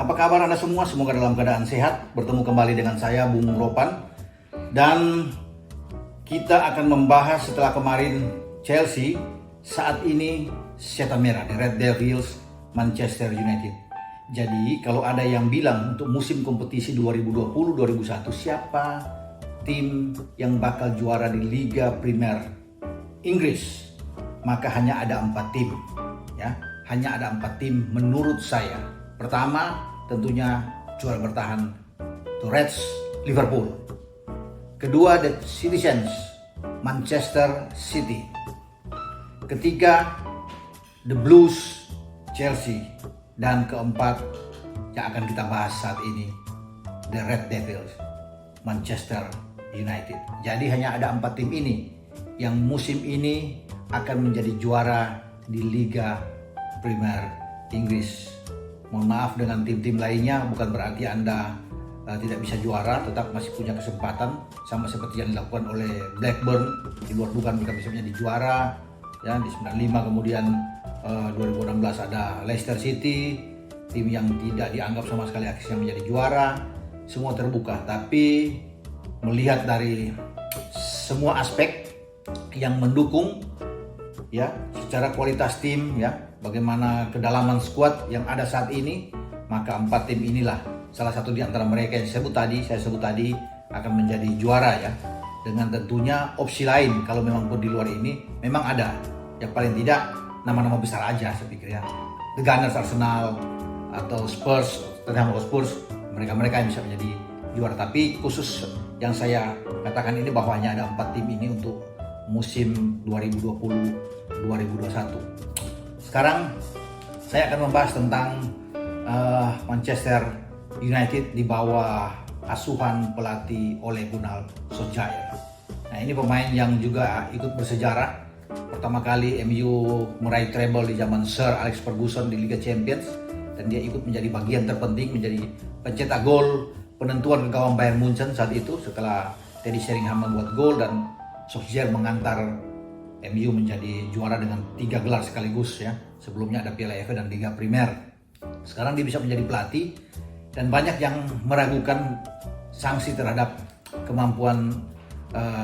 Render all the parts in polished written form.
Apa kabar Anda semua? Semoga dalam keadaan sehat. Bertemu kembali dengan saya, Bung Ropan. Dan kita akan membahas setelah kemarin Chelsea, saat ini setan merah, The Red Devils, Manchester United. Jadi kalau ada yang bilang untuk musim kompetisi 2020-2021 siapa tim yang bakal juara di Liga Premier Inggris, maka hanya ada 4 tim, ya. Hanya ada 4 tim menurut saya. Pertama, tentunya juara bertahan The Reds, Liverpool. Kedua, The Citizens, Manchester City. Ketiga, The Blues, Chelsea. Dan keempat, yang akan kita bahas saat ini, The Red Devils, Manchester United. Jadi hanya ada 4 tim ini yang musim ini akan menjadi juara di Liga Premier Inggris. Mohon maaf dengan tim-tim lainnya, bukan berarti Anda tidak bisa juara, tetap masih punya kesempatan, sama seperti yang dilakukan oleh Blackburn. Di luar dugaan mereka bisa menjadi juara, ya. Di 95 kemudian 2016 ada Leicester City, tim yang tidak dianggap sama sekali akhirnya menjadi juara. Semua terbuka, tapi melihat dari semua aspek yang mendukung, ya, secara kualitas tim, ya, bagaimana kedalaman skuad yang ada saat ini, maka 4 tim inilah salah satu di antara mereka yang saya sebut tadi akan menjadi juara, ya. Dengan tentunya opsi lain kalau memang pun di luar ini memang ada. Yang paling tidak nama-nama besar aja saya pikir, ya. The Gunners, Arsenal, atau Spurs, Tottenham Hotspur, mereka yang bisa menjadi juara. Tapi khusus yang saya katakan ini bahwa hanya ada 4 tim ini untuk musim 2020-2021. Sekarang saya akan membahas tentang Manchester United di bawah asuhan pelatih Ole Gunnar Solskjaer. Nah, ini pemain yang juga ikut bersejarah. Pertama kali MU meraih treble di zaman Sir Alex Ferguson di Liga Champions, dan dia ikut menjadi bagian terpenting, menjadi pencetak gol penentuan ke gawang Bayern Munchen saat itu setelah Teddy Sheringham membuat gol dan Solskjaer mengantar MU menjadi juara dengan 3 gelar sekaligus, ya. Sebelumnya ada Piala FA dan Liga Primer. Sekarang dia bisa menjadi pelatih, dan banyak yang meragukan sanksi terhadap kemampuan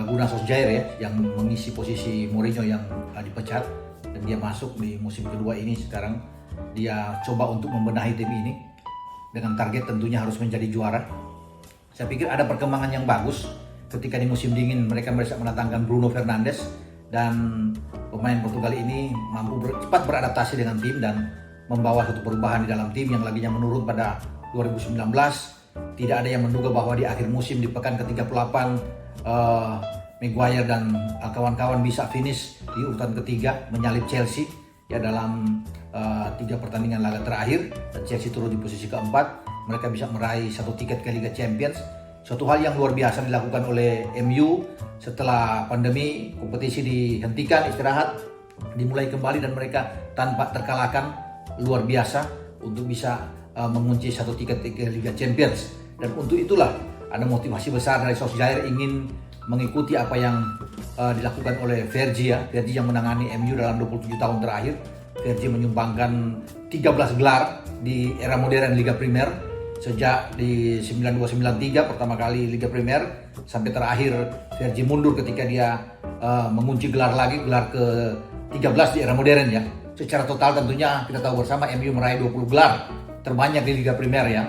Gunnar Solskjaer, ya, yang mengisi posisi Mourinho yang dipecat, dan dia masuk di musim kedua ini. Sekarang dia coba untuk membenahi tim ini dengan target tentunya harus menjadi juara. Saya pikir ada perkembangan yang bagus ketika di musim dingin mereka bisa mendatangkan Bruno Fernandes, dan pemain Portugal ini mampu cepat beradaptasi dengan tim dan membawa suatu perubahan di dalam tim yang laginya menurun pada 2019. Tidak ada yang menduga bahwa di akhir musim di pekan ke-38 Maguire dan kawan-kawan bisa finish di urutan ketiga menyalip Chelsea, ya, dalam 3 pertandingan laga terakhir, dan Chelsea turun di posisi keempat. Mereka bisa meraih 1 tiket ke Liga Champions. Suatu hal yang luar biasa dilakukan oleh MU setelah pandemi, kompetisi dihentikan, istirahat, dimulai kembali, dan mereka tanpa terkalahkan, luar biasa untuk bisa mengunci 1 tiket ke Liga Champions. Dan untuk itulah ada motivasi besar dari Solskjaer ingin mengikuti apa yang dilakukan oleh Fergie, ya. Fergie yang menangani MU dalam 27 tahun terakhir. Fergie menyumbangkan 13 gelar di era modern Liga Primer, sejak di 92-93 pertama kali Liga Primer, sampai terakhir Fergie mundur ketika dia mengunci gelar lagi, gelar ke-13 di era modern, ya. Secara total tentunya kita tahu bersama MU meraih 20 gelar terbanyak di Liga Primer, ya.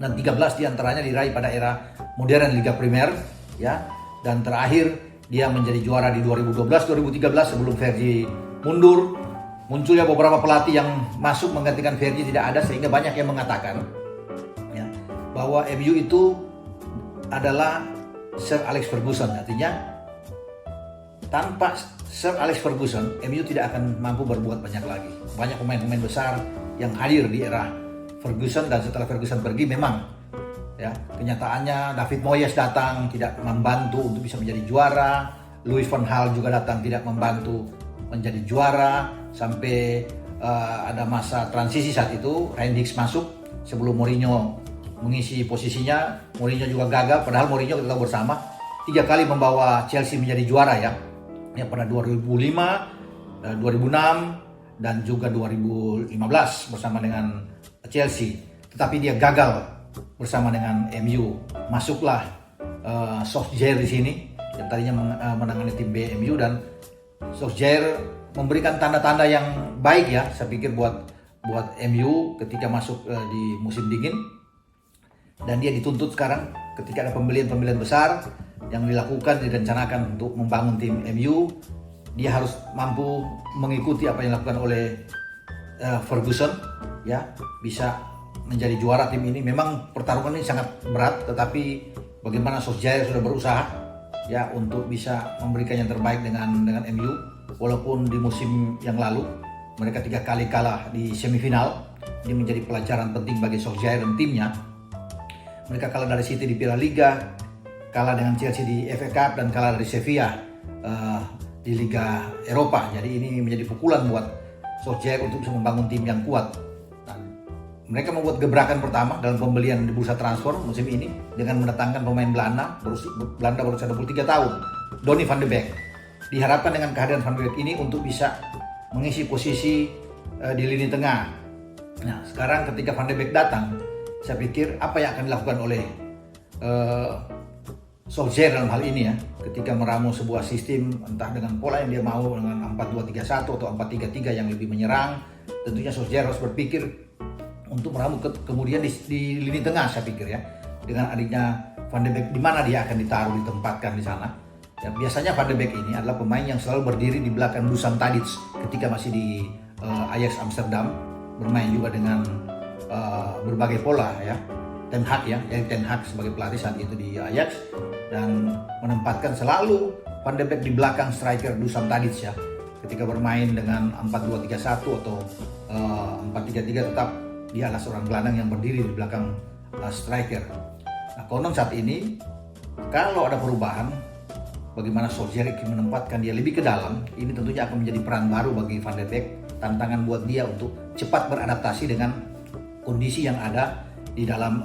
Dan 13 diantaranya diraih pada era modern Liga Primer, ya. Dan terakhir dia menjadi juara di 2012-2013 sebelum Fergie mundur. Munculnya beberapa pelatih yang masuk menggantikan Fergie tidak ada, sehingga banyak yang mengatakan, ya, bahwa MU itu adalah Sir Alex Ferguson. Artinya tanpa Sir Alex Ferguson, MU tidak akan mampu berbuat banyak lagi. Banyak pemain-pemain besar yang hadir di era Ferguson, dan setelah Ferguson pergi memang, ya, kenyataannya David Moyes datang tidak membantu untuk bisa menjadi juara. Louis van Gaal juga datang tidak membantu menjadi juara, sampai ada masa transisi saat itu Ryan Giggs masuk sebelum Mourinho mengisi posisinya. Mourinho juga gagal, padahal Mourinho kita tahu bersama 3 kali membawa Chelsea menjadi juara, ya. Ya, pada 2005, 2006 dan juga 2015 bersama dengan Chelsea. tetapi dia gagal bersama dengan MU. Masuklah Solskjaer di sini yang tadinya menangani tim B MU, dan Solskjaer memberikan tanda-tanda yang baik ya, saya pikir buat MU ketika masuk di musim dingin. Dan dia dituntut sekarang ketika ada pembelian besar yang direncanakan untuk membangun tim MU, dia harus mampu mengikuti apa yang dilakukan oleh Ferguson ya, bisa menjadi juara tim ini. Memang pertarungan ini sangat berat, tetapi bagaimana Solskjaer sudah berusaha ya untuk bisa memberikan yang terbaik dengan MU, walaupun di musim yang lalu mereka 3 kali kalah di semifinal. Ini menjadi pelajaran penting bagi Solskjaer dan timnya. Mereka kalah dari City di Piala Liga, kalah dengan Chelsea di FA Cup, dan kalah dari Sevilla di Liga Eropa. Jadi ini menjadi pukulan buat Solskjaer untuk bisa membangun tim yang kuat. Dan mereka membuat gebrakan pertama dalam pembelian di bursa transfer musim ini dengan mendatangkan pemain Belanda berusia 23 tahun, Donny van de Beek. Diharapkan dengan kehadiran van de Beek ini untuk bisa mengisi posisi di lini tengah. Nah, sekarang ketika van de Beek datang, saya pikir apa yang akan dilakukan oleh Solskjaer dalam hal ini ya, ketika meramu sebuah sistem entah dengan pola yang dia mau dengan 4-2-3-1 atau 4-3-3 yang lebih menyerang, tentunya Solskjaer harus berpikir untuk meramu kemudian di lini tengah, saya pikir ya, dengan adanya van de Beek di mana dia akan ditaruh, ditempatkan di sana. Ya, biasanya van de Beek ini adalah pemain yang selalu berdiri di belakang Dusan Tadic ketika masih di Ajax Amsterdam, bermain juga dengan berbagai pola ya. Ten Hag ya, Ten Hag sebagai pelatih saat itu di Ajax, dan menempatkan selalu van de Beek di belakang striker Dusan Tadic ya. Ketika bermain dengan 4-2-3-1 atau 4-3-3, tetap dia adalah seorang gelandang yang berdiri di belakang striker. Nah, konon saat ini kalau ada perubahan, bagaimana Solskjaer ingin menempatkan dia lebih ke dalam, ini tentunya akan menjadi peran baru bagi van de Beek, tantangan buat dia untuk cepat beradaptasi dengan kondisi yang ada di dalam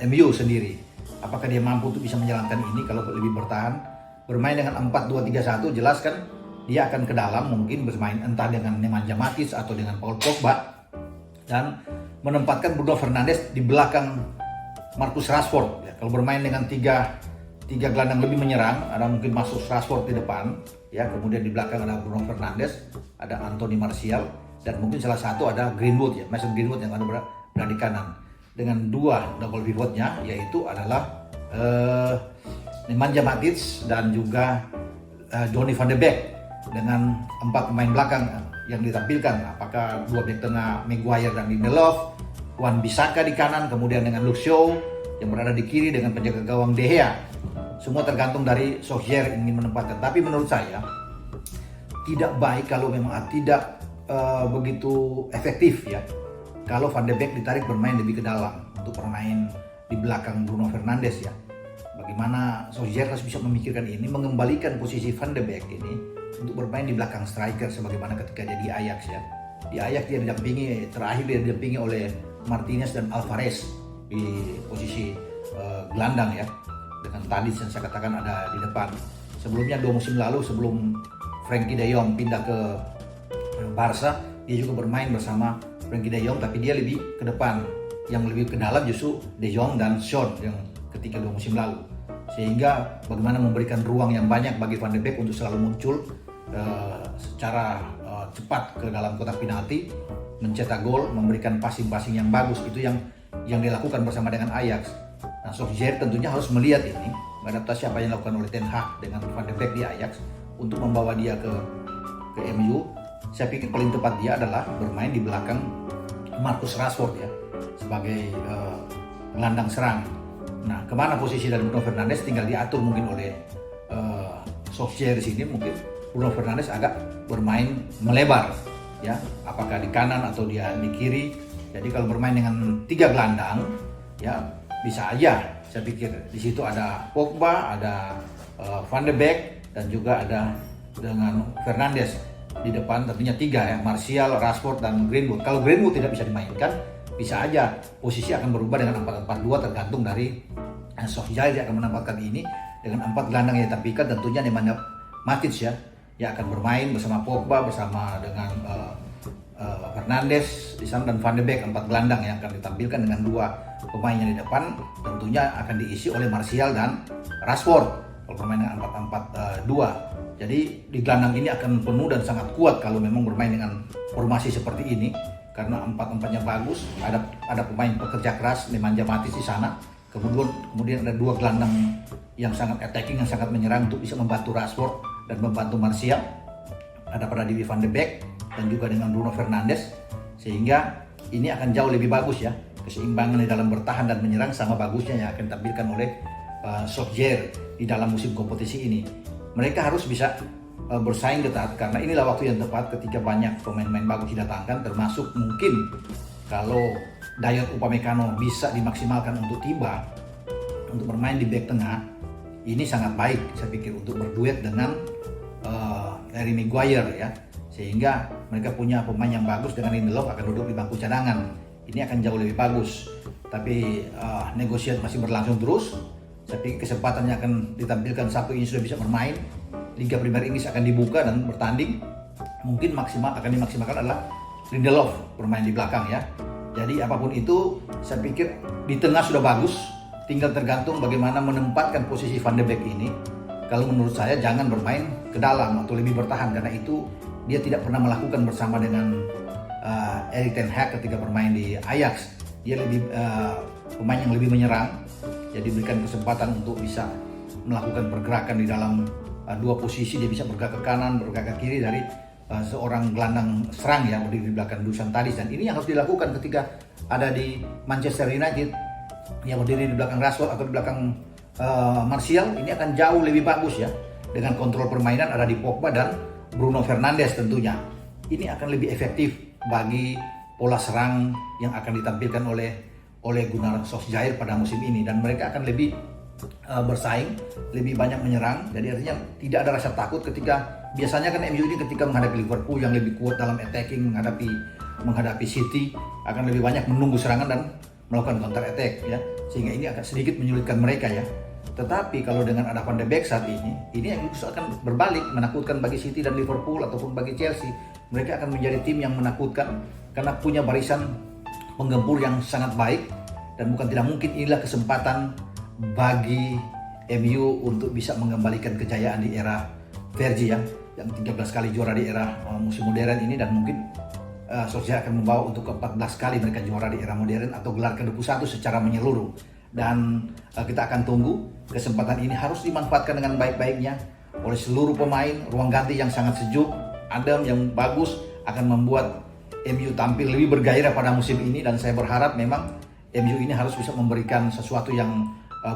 MU sendiri. Apakah dia mampu untuk bisa menjalankan ini kalau lebih bertahan? Bermain dengan 4-2-3-1, jelas kan dia akan ke dalam, mungkin bermain entah dengan Nemanja Matic atau dengan Paul Pogba, dan menempatkan Bruno Fernandes di belakang Marcus Rashford ya. Kalau bermain dengan tiga gelandang lebih menyerang, ada mungkin masuk Rashford di depan ya, kemudian di belakang ada Bruno Fernandes, ada Anthony Martial, dan mungkin salah satu ada Greenwood ya, Mason Greenwood yang ada berada di kanan, dengan 2 double pivotnya, yaitu adalah Nemanja Matic dan juga Donny van de Beek, dengan 4 pemain belakang yang ditampilkan. Apakah 2 bek tengah Maguire dan Lindelof, Wan-Bissaka di kanan, kemudian dengan Luke Shaw yang berada di kiri dengan penjaga gawang De Gea. Semua tergantung dari Solskjaer ingin menempatkan. Tapi menurut saya tidak baik kalau memang tidak begitu efektif ya, kalau Van de Beek ditarik bermain lebih ke dalam untuk bermain di belakang Bruno Fernandes ya. Bagaimana Solskjaer harus bisa memikirkan ini, mengembalikan posisi Van de Beek ini untuk bermain di belakang striker sebagaimana ketika dia di Ajax ya. Di Ajax dia didampingi oleh Martinez dan Alvarez di posisi gelandang ya, dengan Tadic yang saya katakan ada di depan. Sebelumnya 2 musim lalu sebelum Frenkie de Jong pindah ke Barca, dia juga bermain bersama Frenkie de Jong, tapi dia lebih ke depan. Yang lebih ke dalam justru De Jong dan Son yang ketika 2 musim lalu. Sehingga bagaimana memberikan ruang yang banyak bagi Van de Beek untuk selalu muncul secara cepat ke dalam kotak penalti, mencetak gol, memberikan passing-passing yang bagus. Itu yang dilakukan bersama dengan Ajax. Nah, Solskjaer tentunya harus melihat ini, mengadaptasi apa yang dilakukan oleh Ten Hag dengan Van de Beek di Ajax untuk membawa dia ke MU. Saya pikir paling tepat dia adalah bermain di belakang Marcus Rashford ya, sebagai gelandang serang. Nah, kemana posisi dari Bruno Fernandes tinggal diatur mungkin oleh Solskjaer di sini. Mungkin Bruno Fernandes agak bermain melebar ya, apakah di kanan atau dia di kiri. Jadi kalau bermain dengan 3 gelandang ya, bisa aja saya pikir di situ ada Pogba, ada Van de Beek, dan juga ada dengan Fernandes di depan, tentunya 3 ya, Martial, Rashford, dan Greenwood. Kalau Greenwood tidak bisa dimainkan, bisa aja posisi akan berubah dengan 4-4-2, tergantung dari Solskjaer. Dia akan menempatkan ini dengan 4 gelandang yang ditampilkan, tentunya Nemanja Matic ya, yang akan bermain bersama Pogba, bersama dengan Fernandes di sana dan Van de Beek, 4 gelandang yang akan ditampilkan dengan 2 pemain yang di depan tentunya akan diisi oleh Martial dan Rashford kalau bermain dengan 4-4-2. Jadi di gelandang ini akan penuh dan sangat kuat kalau memang bermain dengan formasi seperti ini, karena 4-4-nya bagus, ada pemain pekerja keras, Nemanja Matic di sana. Kemudian ada 2 gelandang yang sangat attacking, yang sangat menyerang untuk bisa membantu Rashford dan membantu Martial. Ada pada Didi Van de Beek dan juga dengan Bruno Fernandes, sehingga ini akan jauh lebih bagus ya, keseimbangan di dalam bertahan dan menyerang sama bagusnya yang akan ditampilkan oleh Solskjaer di dalam musim kompetisi ini. Mereka harus bisa bersaing ketat, karena inilah waktu yang tepat ketika banyak pemain-pemain bagus didatangkan, termasuk mungkin kalau Dayot Upamecano bisa dimaksimalkan untuk tiba untuk bermain di back tengah, ini sangat baik saya pikir untuk berduet dengan Harry Maguire ya, sehingga mereka punya pemain yang bagus. Dengan Lindelof akan duduk di bangku cadangan, ini akan jauh lebih bagus. Tapi negosiasi masih berlangsung terus. Saya pikir kesempatannya akan ditampilkan Sabtu ini sudah bisa bermain. Liga Premier Inggris akan dibuka dan bertanding. Mungkin akan dimaksimalkan adalah Lindelof bermain di belakang ya. Jadi apapun itu, saya pikir di tengah sudah bagus. Tinggal tergantung bagaimana menempatkan posisi Van de Beek ini. Kalau menurut saya jangan bermain ke dalam atau lebih bertahan, karena itu dia tidak pernah melakukan bersama dengan Erik ten Hag ketika bermain di Ajax. Dia lebih pemain yang lebih menyerang, jadi berikan kesempatan untuk bisa melakukan pergerakan di dalam 2 posisi. Dia bisa bergerak ke kanan, bergerak ke kiri dari seorang gelandang serang yang berdiri di belakang Dusan Tadic, dan ini yang harus dilakukan ketika ada di Manchester United yang berdiri di belakang Rashford atau di belakang Martial. Ini akan jauh lebih bagus ya, dengan kontrol permainan ada di Pogba dan Bruno Fernandes. Tentunya ini akan lebih efektif bagi pola serang yang akan ditampilkan oleh Gunnar Solskjaer pada musim ini, dan mereka akan lebih bersaing, lebih banyak menyerang. Jadi artinya tidak ada rasa takut ketika biasanya kan MU ini ketika menghadapi Liverpool yang lebih kuat dalam attacking, menghadapi City akan lebih banyak menunggu serangan dan melakukan counter attack ya, sehingga ini akan sedikit menyulitkan mereka ya. Tetapi kalau dengan ada Van de Beek saat ini yang justru akan berbalik, menakutkan bagi City dan Liverpool ataupun bagi Chelsea. Mereka akan menjadi tim yang menakutkan karena punya barisan penggempur yang sangat baik, dan bukan tidak mungkin inilah kesempatan bagi MU untuk bisa mengembalikan kejayaan di era Fergie ya, yang 13 kali juara di era musim modern ini, dan mungkin Solskjaer akan membawa untuk ke-14 kali mereka juara di era modern atau gelar ke-21 secara menyeluruh. Dan kita akan tunggu, kesempatan ini harus dimanfaatkan dengan baik-baiknya oleh seluruh pemain. Ruang ganti yang sangat sejuk, adem, yang bagus akan membuat MU tampil lebih bergairah pada musim ini, dan saya berharap memang MU ini harus bisa memberikan sesuatu yang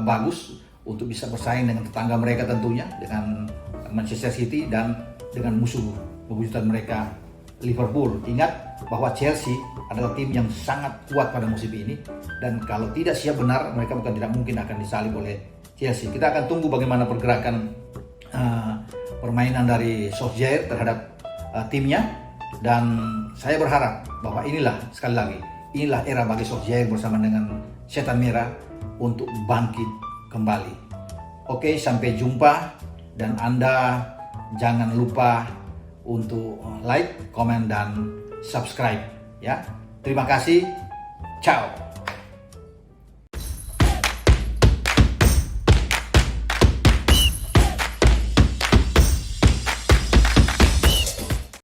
bagus untuk bisa bersaing dengan tetangga mereka tentunya, dengan Manchester City dan dengan musuh bebuyutan mereka Liverpool. Ingat bahwa Chelsea adalah tim yang sangat kuat pada musim ini, dan kalau tidak siap benar mereka bukan tidak mungkin akan disalib oleh Chelsea. Kita akan tunggu bagaimana pergerakan permainan dari Solskjaer terhadap timnya, dan saya berharap bahwa sekali lagi inilah era bagi Solskjaer bersama dengan Setan Merah untuk bangkit kembali. Oke, sampai jumpa, dan Anda jangan lupa untuk like, komen, dan subscribe ya. Terima kasih. Ciao.